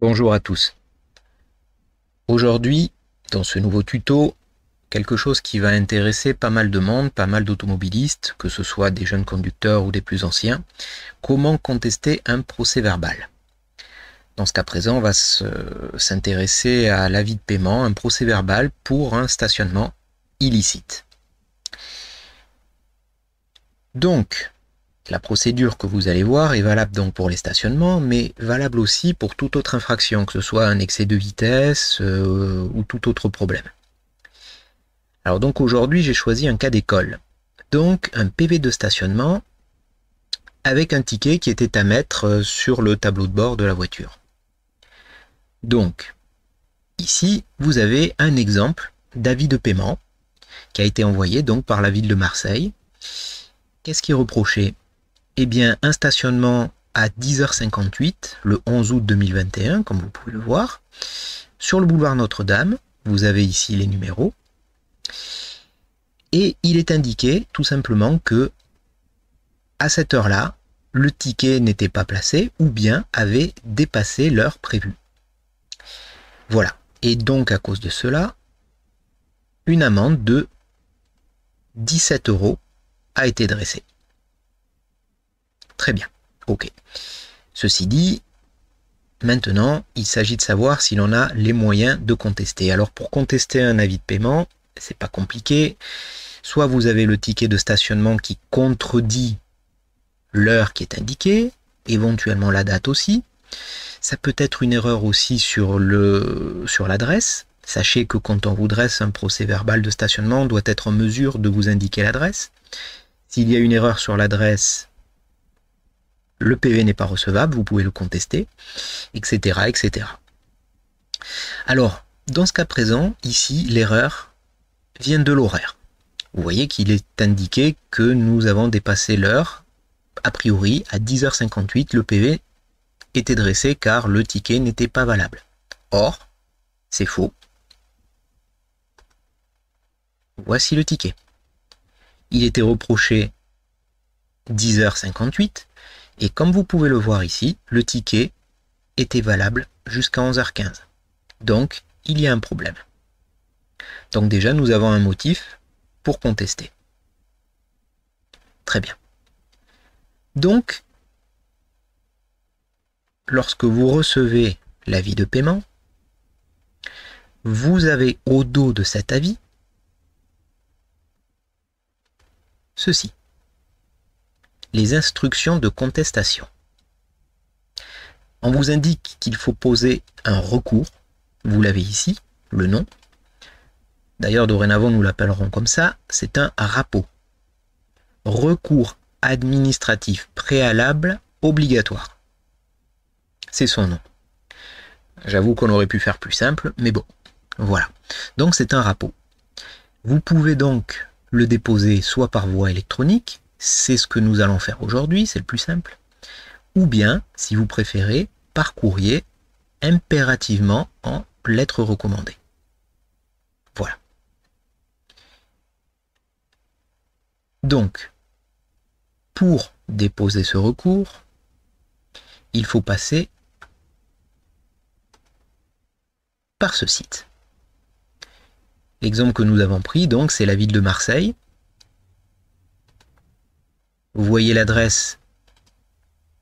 Bonjour à tous. Aujourd'hui, dans ce nouveau tuto, quelque chose qui va intéresser pas mal de monde, pas mal d'automobilistes, que ce soit des jeunes conducteurs ou des plus anciens, comment contester un procès-verbal. Dans ce cas présent, on va s'intéresser à l'avis de paiement, un procès-verbal pour un stationnement illicite. Donc, la procédure que vous allez voir est valable donc pour les stationnements, mais valable aussi pour toute autre infraction, que ce soit un excès de vitesse ou tout autre problème. Alors donc aujourd'hui j'ai choisi un cas d'école. Donc un PV de stationnement avec un ticket qui était à mettre sur le tableau de bord de la voiture. Donc ici vous avez un exemple d'avis de paiement qui a été envoyé donc par la ville de Marseille. Qu'est-ce qui est reproché? Eh bien un stationnement à 10h58 le 11 août 2021, comme vous pouvez le voir, sur le boulevard Notre-Dame. Vous avez ici les numéros. Et il est indiqué tout simplement que à cette heure-là, le ticket n'était pas placé ou bien avait dépassé l'heure prévue. Voilà. Et donc à cause de cela, une amende de 17 € a été dressée. Très bien. Ok. Ceci dit, maintenant, il s'agit de savoir si l'on a les moyens de contester. Alors pour contester un avis de paiement, c'est pas compliqué. Soit vous avez le ticket de stationnement qui contredit l'heure qui est indiquée, éventuellement la date aussi. Ça peut être une erreur aussi sur l'adresse. Sachez que quand on vous dresse un procès-verbal de stationnement, on doit être en mesure de vous indiquer l'adresse. S'il y a une erreur sur l'adresse, le PV n'est pas recevable, vous pouvez le contester, etc., etc. Alors, dans ce cas présent, ici, l'erreur vient de l'horaire. Vous voyez qu'il est indiqué que nous avons dépassé l'heure. A priori, à 10h58, le PV était dressé car le ticket n'était pas valable. Or, c'est faux. Voici le ticket. Il était reproché 10h58 et comme vous pouvez le voir ici, le ticket était valable jusqu'à 11h15. Donc, il y a un problème. Donc déjà, nous avons un motif pour contester. Très bien. Donc, lorsque vous recevez l'avis de paiement, vous avez au dos de cet avis ceci. Les instructions de contestation. On vous indique qu'il faut poser un recours. Vous l'avez ici, le nom. D'ailleurs, dorénavant, nous l'appellerons comme ça. C'est un RAPO. Recours administratif préalable obligatoire. C'est son nom. J'avoue qu'on aurait pu faire plus simple, mais bon, voilà. Donc c'est un RAPO. Vous pouvez donc le déposer soit par voie électronique, c'est ce que nous allons faire aujourd'hui, c'est le plus simple, ou bien, si vous préférez, par courrier, impérativement en lettre recommandée. Voilà. Donc, pour déposer ce recours, il faut passer par ce site. L'exemple que nous avons pris, donc, c'est la ville de Marseille. Vous voyez l'adresse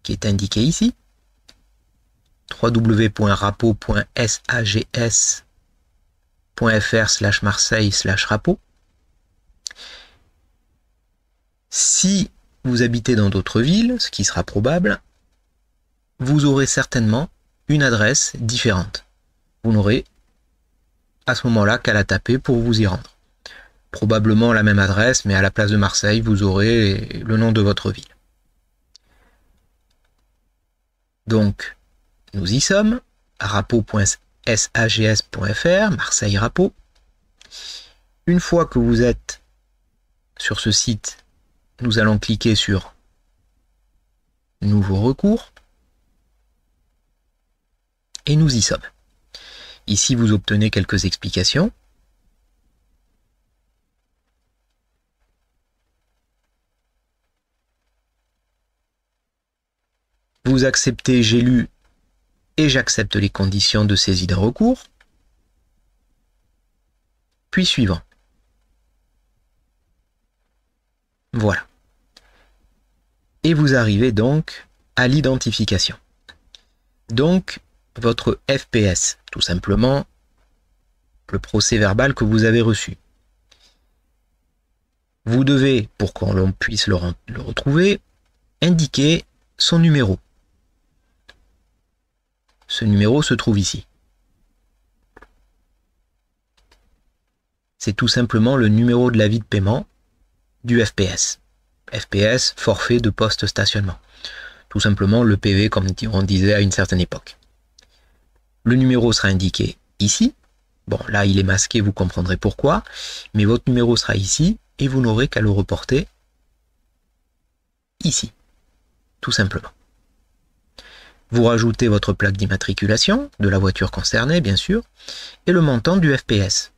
qui est indiquée ici, www.rapo.sags.fr/marseille/rapo. Si vous habitez dans d'autres villes, ce qui sera probable, vous aurez certainement une adresse différente. Vous n'aurez à ce moment-là qu'à la taper pour vous y rendre. Probablement la même adresse, mais à la place de Marseille, vous aurez le nom de votre ville. Donc, nous y sommes, rapo.sags.fr, Marseille Rapo. Une fois que vous êtes sur ce site, nous allons cliquer sur Nouveau recours et nous y sommes. Ici, vous obtenez quelques explications. Vous acceptez, j'ai lu et j'accepte les conditions de saisie d'un recours, puis suivant. Voilà. Et vous arrivez donc à l'identification. Donc, votre FPS, tout simplement, le procès verbal que vous avez reçu. Vous devez, pour qu'on puisse le retrouver, indiquer son numéro. Ce numéro se trouve ici. C'est tout simplement le numéro de l'avis de paiement du FPS. FPS, forfait de poste-stationnement. Tout simplement le PV comme on disait à une certaine époque. Le numéro sera indiqué ici. Bon, là il est masqué, vous comprendrez pourquoi. Mais votre numéro sera ici et vous n'aurez qu'à le reporter ici. Tout simplement. Vous rajoutez votre plaque d'immatriculation de la voiture concernée, bien sûr, et le montant du FPS.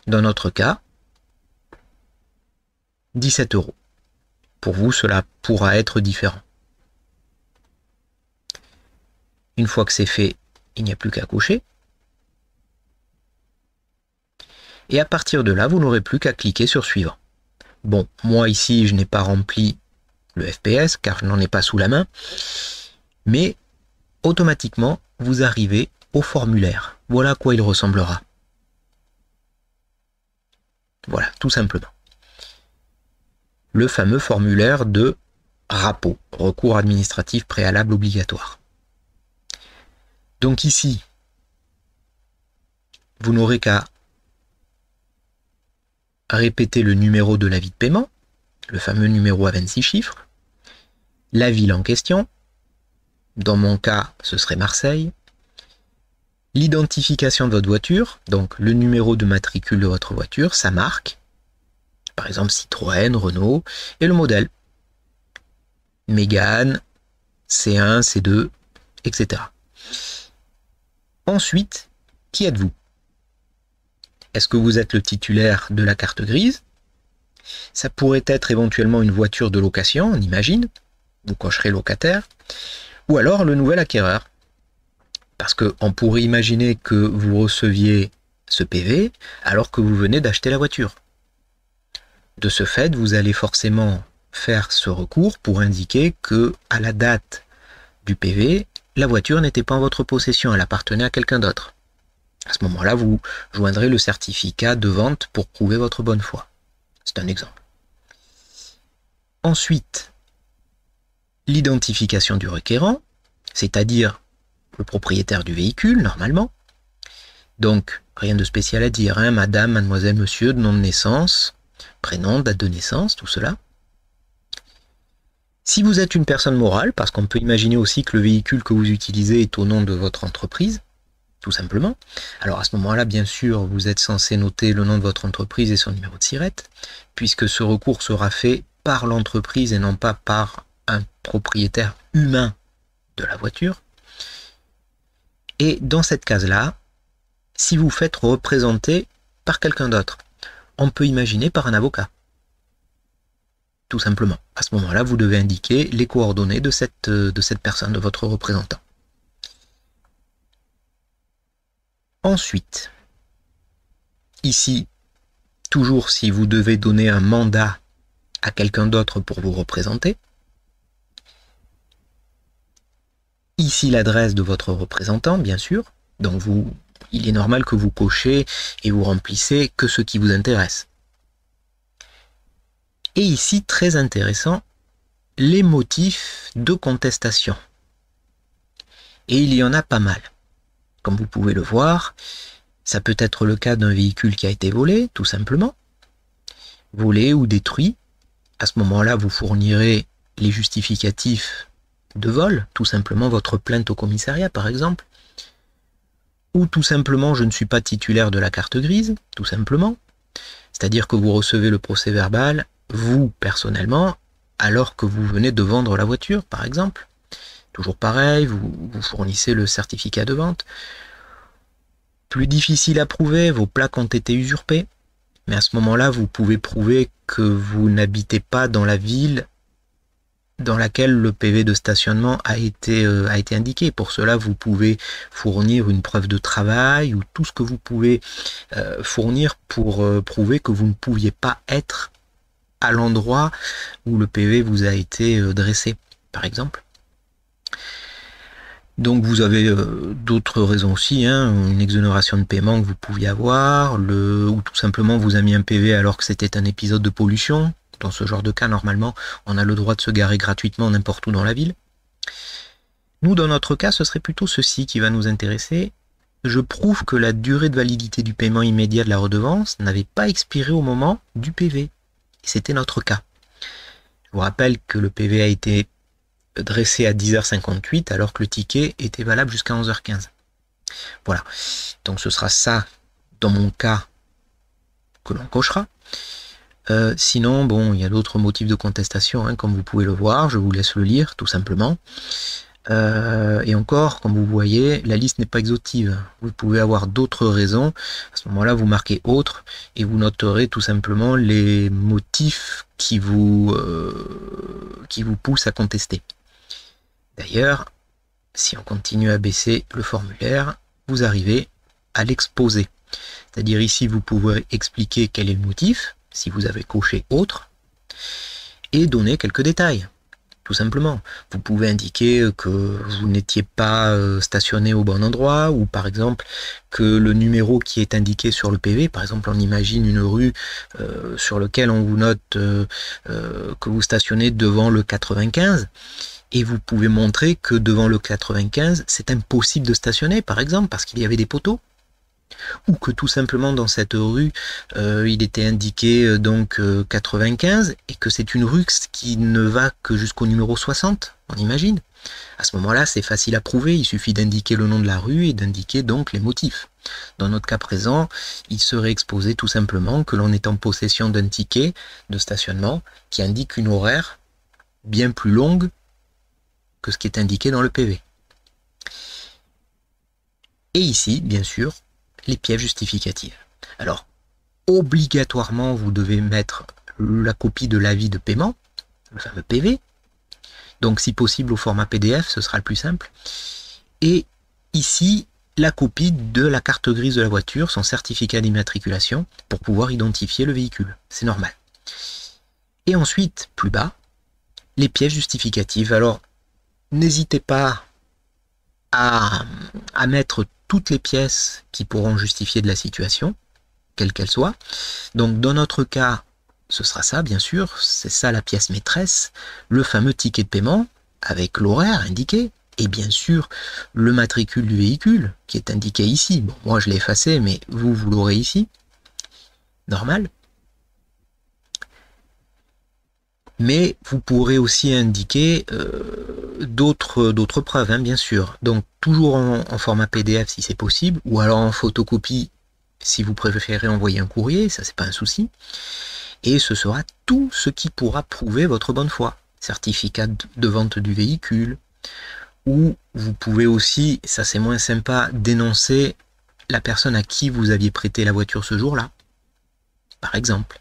Dans notre cas, 17 €. Pour vous, cela pourra être différent. Une fois que c'est fait, il n'y a plus qu'à cocher. Et à partir de là, vous n'aurez plus qu'à cliquer sur suivant. Bon, moi ici, je n'ai pas rempli le FPS car je n'en ai pas sous la main. Mais automatiquement, vous arrivez au formulaire. Voilà à quoi il ressemblera. Voilà, tout simplement. Le fameux formulaire de RAPO, recours administratif préalable obligatoire. Donc ici, vous n'aurez qu'à répéter le numéro de l'avis de paiement, le fameux numéro à 26 chiffres, la ville en question, dans mon cas, ce serait Marseille, l'identification de votre voiture, donc le numéro de matricule de votre voiture, sa marque, par exemple Citroën, Renault, et le modèle, Mégane, C1, C2, etc. Ensuite, qui êtes-vous? Est-ce que vous êtes le titulaire de la carte grise? Ça pourrait être éventuellement une voiture de location, on imagine, vous cocherez locataire, ou alors le nouvel acquéreur. Parce qu'on pourrait imaginer que vous receviez ce PV alors que vous venez d'acheter la voiture. De ce fait, vous allez forcément faire ce recours pour indiquer que à la date du PV, la voiture n'était pas en votre possession, elle appartenait à quelqu'un d'autre. À ce moment-là, vous joindrez le certificat de vente pour prouver votre bonne foi. C'est un exemple. Ensuite, l'identification du requérant, c'est-à-dire le propriétaire du véhicule, normalement. Donc, rien de spécial à dire, hein, madame, mademoiselle, monsieur, de nom de naissance, prénom, date de naissance, tout cela. Si vous êtes une personne morale, parce qu'on peut imaginer aussi que le véhicule que vous utilisez est au nom de votre entreprise, tout simplement. Alors à ce moment-là, bien sûr, vous êtes censé noter le nom de votre entreprise et son numéro de SIRET, puisque ce recours sera fait par l'entreprise et non pas par un propriétaire humain de la voiture. Et dans cette case-là, si vous faites représenter par quelqu'un d'autre, on peut imaginer par un avocat. Tout simplement. À ce moment-là, vous devez indiquer les coordonnées de cette personne, de votre représentant. Ensuite, ici, toujours si vous devez donner un mandat à quelqu'un d'autre pour vous représenter, ici l'adresse de votre représentant, bien sûr, donc il est normal que vous cochez et vous remplissez que ce qui vous intéresse. Et ici, très intéressant, les motifs de contestation. Et il y en a pas mal. Comme vous pouvez le voir, ça peut être le cas d'un véhicule qui a été volé, tout simplement, volé ou détruit. À ce moment-là, vous fournirez les justificatifs de vol, tout simplement votre plainte au commissariat, par exemple. Ou tout simplement, je ne suis pas titulaire de la carte grise, tout simplement. C'est-à-dire que vous recevez le procès verbal, vous, personnellement, alors que vous venez de vendre la voiture, par exemple. Toujours pareil, vous fournissez le certificat de vente. Plus difficile à prouver, vos plaques ont été usurpées. Mais à ce moment-là, vous pouvez prouver que vous n'habitez pas dans la ville dans laquelle le PV de stationnement a été indiqué. Pour cela, vous pouvez fournir une preuve de travail ou tout ce que vous pouvez fournir pour prouver que vous ne pouviez pas être à l'endroit où le PV vous a été dressé, par exemple. Donc vous avez d'autres raisons aussi, hein, une exonération de paiement que vous pouviez avoir, ou tout simplement vous a mis un PV alors que c'était un épisode de pollution. Dans ce genre de cas, normalement, on a le droit de se garer gratuitement n'importe où dans la ville. Nous, dans notre cas, ce serait plutôt ceci qui va nous intéresser. Je prouve que la durée de validité du paiement immédiat de la redevance n'avait pas expiré au moment du PV. Et c'était notre cas. Je vous rappelle que le PV a été dressé à 10h58 alors que le ticket était valable jusqu'à 11h15. Voilà. Donc ce sera ça, dans mon cas, que l'on cochera. Sinon, bon, il y a d'autres motifs de contestation, hein, comme vous pouvez le voir. Je vous laisse le lire, tout simplement. Et encore, comme vous voyez, la liste n'est pas exhaustive. Vous pouvez avoir d'autres raisons. À ce moment-là, vous marquez autre et vous noterez tout simplement les motifs qui vous poussent à contester. D'ailleurs, si on continue à baisser le formulaire, vous arrivez à l'exposé. C'est-à-dire ici, vous pouvez expliquer quel est le motif, si vous avez coché autre, et donner quelques détails. Tout simplement, vous pouvez indiquer que vous n'étiez pas stationné au bon endroit, ou par exemple que le numéro qui est indiqué sur le PV, par exemple on imagine une rue sur laquelle on vous note que vous stationnez devant le 95, et vous pouvez montrer que devant le 95, c'est impossible de stationner, par exemple, parce qu'il y avait des poteaux. Ou que tout simplement dans cette rue, il était indiqué donc 95, et que c'est une rue qui ne va que jusqu'au numéro 60, on imagine. À ce moment-là, c'est facile à prouver, il suffit d'indiquer le nom de la rue et d'indiquer donc les motifs. Dans notre cas présent, il serait exposé tout simplement que l'on est en possession d'un ticket de stationnement qui indique une horaire bien plus longue que ce qui est indiqué dans le PV. Et ici, bien sûr, les pièces justificatives. Alors, obligatoirement, vous devez mettre la copie de l'avis de paiement, le fameux PV. Donc, si possible, au format PDF, ce sera le plus simple. Et ici, la copie de la carte grise de la voiture, son certificat d'immatriculation, pour pouvoir identifier le véhicule. C'est normal. Et ensuite, plus bas, les pièces justificatives. Alors, n'hésitez pas à mettre toutes les pièces qui pourront justifier de la situation, quelle qu'elle soit. Donc dans notre cas, ce sera ça bien sûr, c'est ça la pièce maîtresse, le fameux ticket de paiement avec l'horaire indiqué, et bien sûr le matricule du véhicule qui est indiqué ici. Bon, moi je l'ai effacé, mais vous l'aurez ici, normal. Mais vous pourrez aussi indiquer d'autres preuves, hein, bien sûr. Donc toujours en format PDF si c'est possible, ou alors en photocopie si vous préférez envoyer un courrier, ça c'est pas un souci. Et ce sera tout ce qui pourra prouver votre bonne foi. Certificat de vente du véhicule, ou vous pouvez aussi, ça c'est moins sympa, dénoncer la personne à qui vous aviez prêté la voiture ce jour-là, par exemple.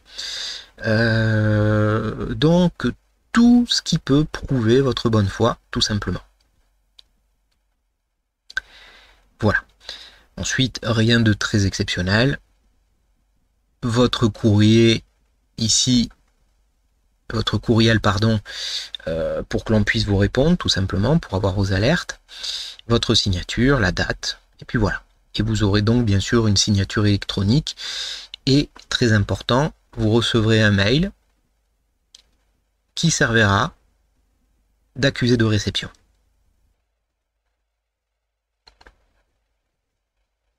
Donc tout ce qui peut prouver votre bonne foi, tout simplement. Voilà. Ensuite, rien de très exceptionnel. Votre courrier ici, votre courriel, pardon, pour que l'on puisse vous répondre, tout simplement, pour avoir vos alertes, votre signature, la date, et puis voilà. Et vous aurez donc bien sûr une signature électronique, et très important, vous recevrez un mail qui servira d'accusé de réception.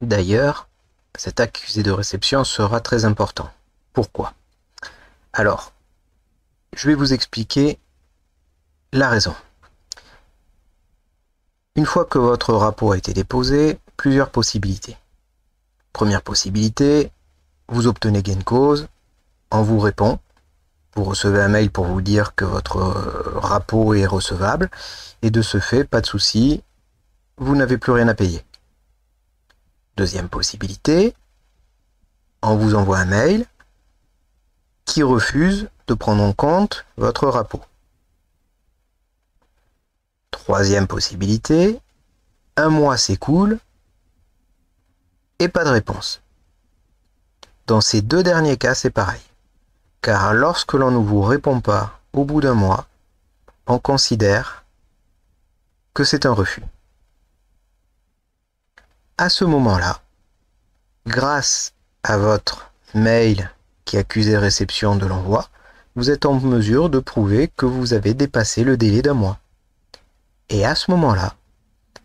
D'ailleurs, cet accusé de réception sera très important. Pourquoi? Alors, je vais vous expliquer la raison. Une fois que votre rapport a été déposé, plusieurs possibilités. Première possibilité, vous obtenez gain de cause, on vous répond, vous recevez un mail pour vous dire que votre rapport est recevable, et de ce fait, pas de souci, vous n'avez plus rien à payer. Deuxième possibilité, on vous envoie un mail qui refuse de prendre en compte votre rapport. Troisième possibilité, un mois s'écoule et pas de réponse. Dans ces deux derniers cas, c'est pareil. Car lorsque l'on ne vous répond pas au bout d'un mois, on considère que c'est un refus. À ce moment-là, grâce à votre mail qui accusait réception de l'envoi, vous êtes en mesure de prouver que vous avez dépassé le délai d'un mois. Et à ce moment-là,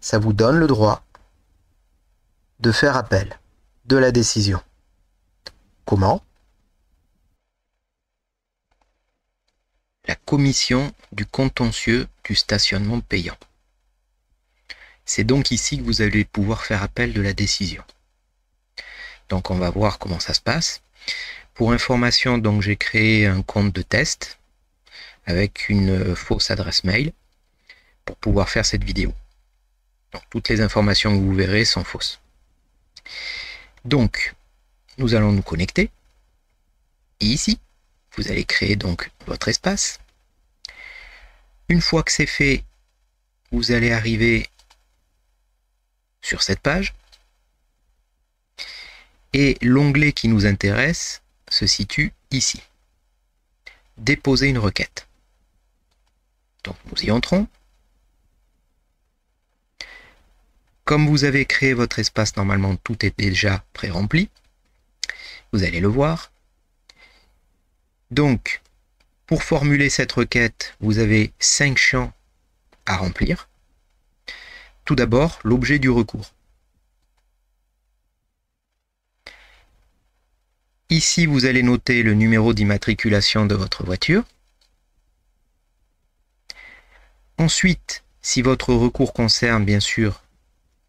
ça vous donne le droit de faire appel de la décision. Comment ? La commission du contentieux du stationnement payant. C'est donc ici que vous allez pouvoir faire appel de la décision. Donc on va voir comment ça se passe. Pour information, donc j'ai créé un compte de test avec une fausse adresse mail pour pouvoir faire cette vidéo. Donc toutes les informations que vous verrez sont fausses. Donc nous allons nous connecter. Et ici, vous allez créer donc votre espace. Une fois que c'est fait, vous allez arriver sur cette page. Et l'onglet qui nous intéresse se situe ici. Déposer une requête. Donc nous y entrons. Comme vous avez créé votre espace, normalement tout est déjà pré-rempli. Vous allez le voir. Donc, pour formuler cette requête, vous avez 5 champs à remplir. Tout d'abord, l'objet du recours. Ici, vous allez noter le numéro d'immatriculation de votre voiture. Ensuite, si votre recours concerne, bien sûr,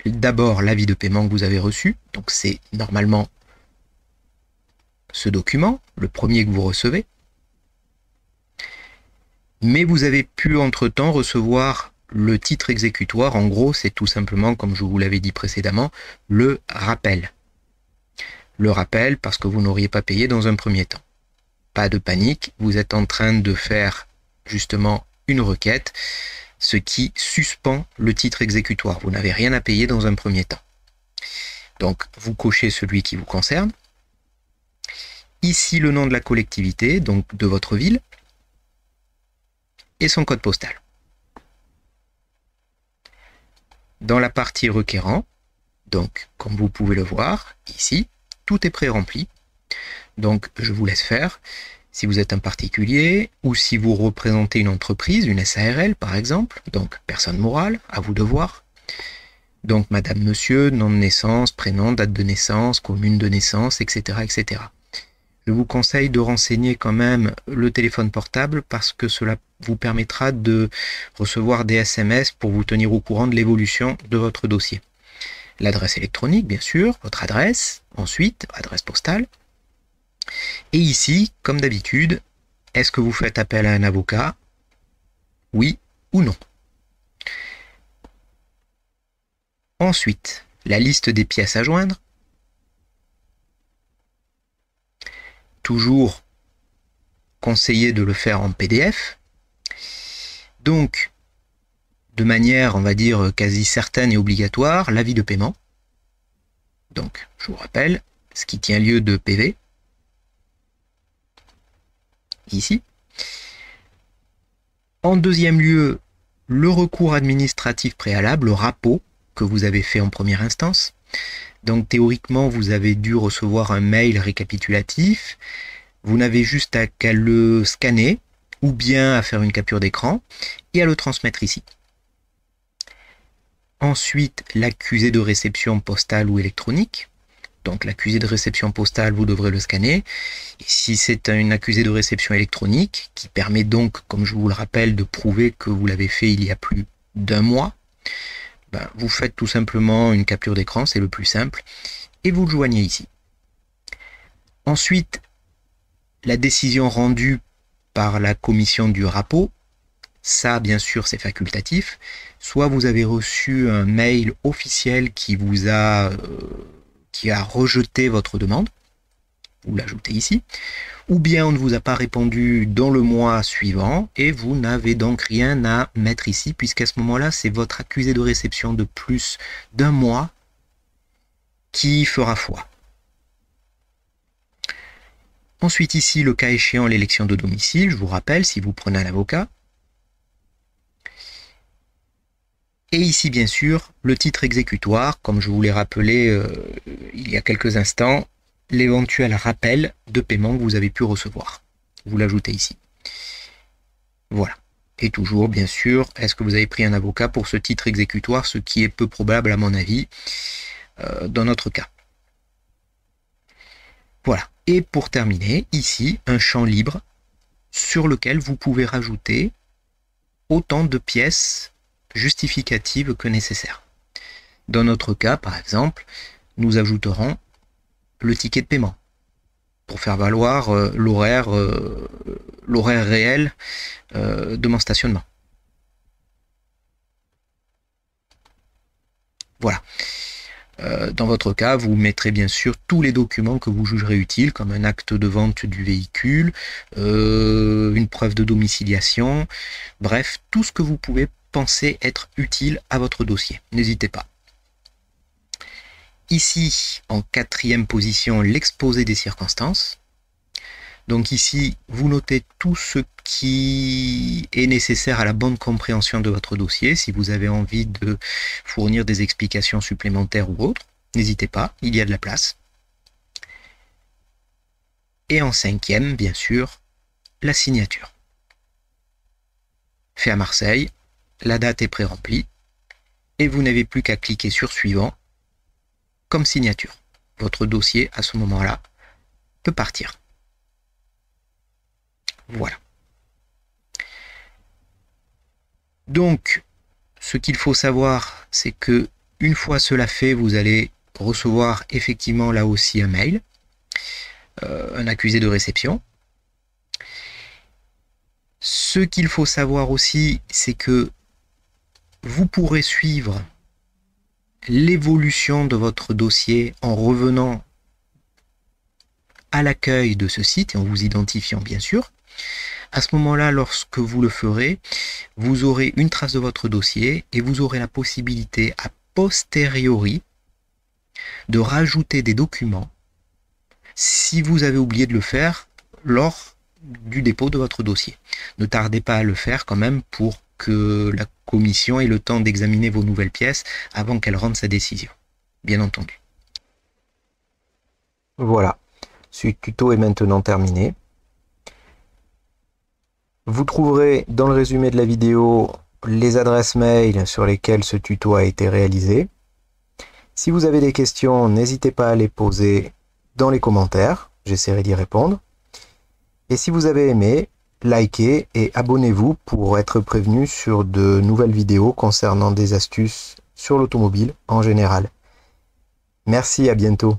d'abord l'avis de paiement que vous avez reçu, donc c'est normalement ce document, le premier que vous recevez. Mais vous avez pu entre-temps recevoir le titre exécutoire. En gros, c'est tout simplement, comme je vous l'avais dit précédemment, le rappel. Le rappel parce que vous n'auriez pas payé dans un premier temps. Pas de panique, vous êtes en train de faire justement une requête, ce qui suspend le titre exécutoire. Vous n'avez rien à payer dans un premier temps. Donc, vous cochez celui qui vous concerne. Ici, le nom de la collectivité, donc de votre ville, et son code postal. Dans la partie requérant, donc comme vous pouvez le voir ici, tout est pré-rempli. Donc je vous laisse faire. Si vous êtes un particulier ou si vous représentez une entreprise, une SARL par exemple, donc personne morale, à vous de voir. Donc madame, monsieur, nom de naissance, prénom, date de naissance, commune de naissance, etc., etc. Je vous conseille de renseigner quand même le téléphone portable parce que cela vous permettra de recevoir des SMS pour vous tenir au courant de l'évolution de votre dossier. L'adresse électronique, bien sûr, votre adresse, ensuite, adresse postale. Et ici, comme d'habitude, est-ce que vous faites appel à un avocat? Oui ou non? Ensuite, la liste des pièces à joindre. Toujours conseillé de le faire en PDF. Donc, de manière, on va dire, quasi certaine et obligatoire, l'avis de paiement. Donc, je vous rappelle, ce qui tient lieu de PV. Ici. En deuxième lieu, le recours administratif préalable, le RAPO, que vous avez fait en première instance. Donc théoriquement, vous avez dû recevoir un mail récapitulatif. Vous n'avez juste qu'à le scanner ou bien à faire une capture d'écran et à le transmettre ici. Ensuite, l'accusé de réception postale ou électronique. Donc l'accusé de réception postale, vous devrez le scanner. Et si c'est une accusé de réception électronique, qui permet donc, comme je vous le rappelle, de prouver que vous l'avez fait il y a plus d'un mois, ben, vous faites tout simplement une capture d'écran, c'est le plus simple, et vous le joignez ici. Ensuite, la décision rendue par la commission du RAPO, ça bien sûr c'est facultatif, soit vous avez reçu un mail officiel qui vous a qui a rejeté votre demande, vous l'ajoutez ici, ou bien on ne vous a pas répondu dans le mois suivant et vous n'avez donc rien à mettre ici, puisqu'à ce moment-là, c'est votre accusé de réception de plus d'un mois qui fera foi. Ensuite ici, le cas échéant, l'élection de domicile, je vous rappelle, si vous prenez un avocat. Et ici, bien sûr, le titre exécutoire, comme je vous l'ai rappelé il y a quelques instants, l'éventuel rappel de paiement que vous avez pu recevoir. Vous l'ajoutez ici. Voilà. Et toujours, bien sûr, est-ce que vous avez pris un avocat pour ce titre exécutoire, ce qui est peu probable à mon avis, dans notre cas. Voilà. Et pour terminer, ici, un champ libre sur lequel vous pouvez rajouter autant de pièces justificatives que nécessaire. Dans notre cas, par exemple, nous ajouterons le ticket de paiement pour faire valoir l'horaire réel de mon stationnement. Voilà. Dans votre cas, vous mettrez bien sûr tous les documents que vous jugerez utiles, comme un acte de vente du véhicule, une preuve de domiciliation, bref, tout ce que vous pouvez penser être utile à votre dossier. N'hésitez pas. Ici, en 4e position, l'exposé des circonstances. Donc ici, vous notez tout ce qui est nécessaire à la bonne compréhension de votre dossier. Si vous avez envie de fournir des explications supplémentaires ou autres, n'hésitez pas, il y a de la place. Et en 5e, bien sûr, la signature. Fait à Marseille, la date est pré-remplie et vous n'avez plus qu'à cliquer sur suivant comme signature. Votre dossier, à ce moment-là, peut partir. Voilà. Donc, ce qu'il faut savoir, c'est que une fois cela fait, vous allez recevoir effectivement là aussi un mail, un accusé de réception. Ce qu'il faut savoir aussi, c'est que vous pourrez suivre l'évolution de votre dossier en revenant à l'accueil de ce site et en vous identifiant bien sûr. À ce moment-là, lorsque vous le ferez, vous aurez une trace de votre dossier et vous aurez la possibilité a posteriori de rajouter des documents si vous avez oublié de le faire lors du dépôt de votre dossier. Ne tardez pas à le faire quand même pour que la commission ait le temps d'examiner vos nouvelles pièces avant qu'elle rende sa décision, bien entendu. Voilà, ce tuto est maintenant terminé. Vous trouverez dans le résumé de la vidéo les adresses mail sur lesquelles ce tuto a été réalisé. Si vous avez des questions, n'hésitez pas à les poser dans les commentaires, j'essaierai d'y répondre. Et si vous avez aimé, likez et abonnez-vous pour être prévenu sur de nouvelles vidéos concernant des astuces sur l'automobile en général. Merci, à bientôt.